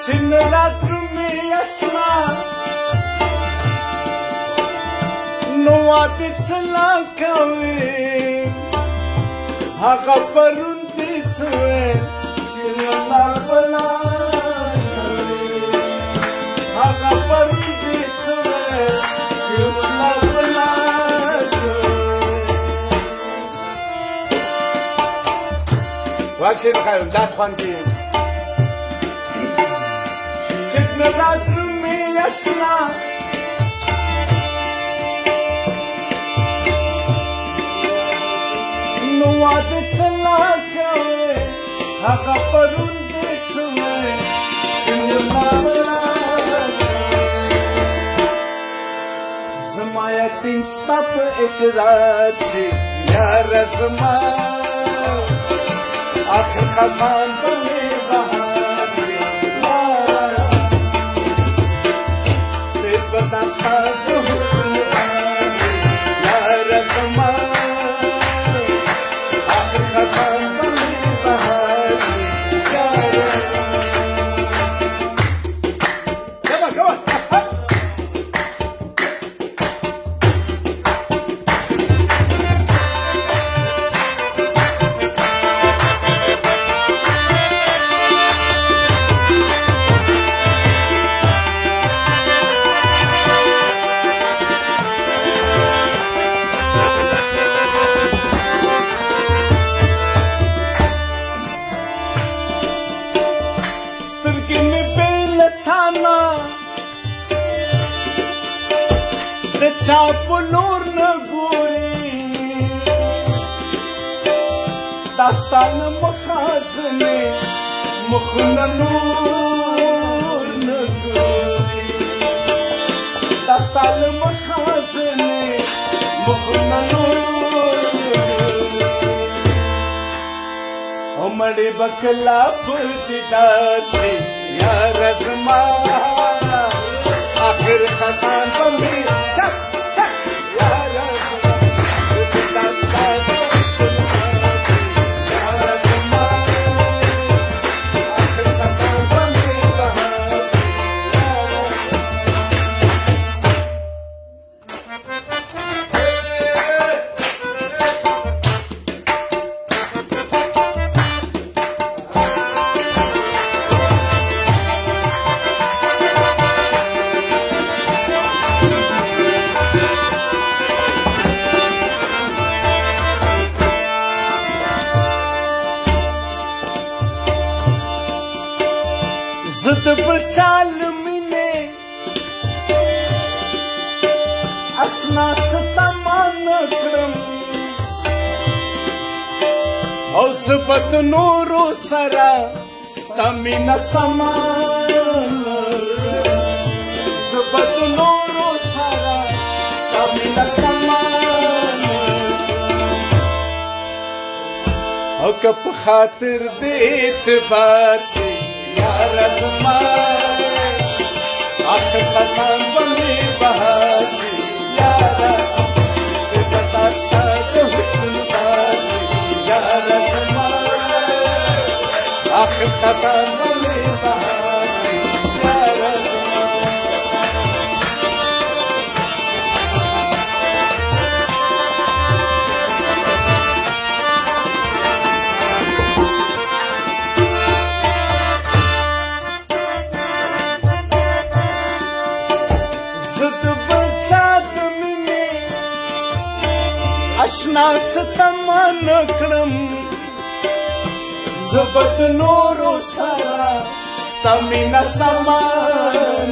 چن راترو می اشنا نو واده چلا کوي هغه پرون دې څوې چې وسار بلا کوي هغه پرون دې څوې چې وسار بلا کوي واکشي نو کوي داس باندې چن راترو می اشنا نو واده چلا کوي هغه پرون دې څوې چې وسار بلا زما یتیم ستا په اقرار شي یار زما آخر خزان به مې بهار شي تېر به دا ستا د حسن بهار شي یار زما آخر خزان به مې بهار شي د چا په نور نه ګوري دا ستا نه مخازنې مخونه نور نه ګوري دا ستا نه مخازنې مخونه نور نه ګوري او مړې به کله پر دیدار شي یاره زما آخر خزان به مې چک چک یاره زما دا ستا د حسن بهار شي یاره زما آخر خزان به مې بهار شي زه د بل چا له مینې اشنا څه تمام نه کړم او زه به د نورو سره ستا مینه سمان زه به د نورو سره ستا مینه سمان او که په خاطر د اعتبار شي یاره زما آخر خزان به مې بهار شي یاره بې به دا ستا د حسن بهار شي یاره زما آخر خزان به مې بهار شي یاره زما اشنا څه تمه نه کړم زه به د نورو سره ستا مینه سمان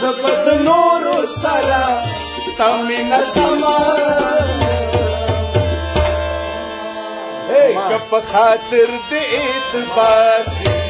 زه به د نورو سره ستا مینه سمان که په خاطر د اعتبار شي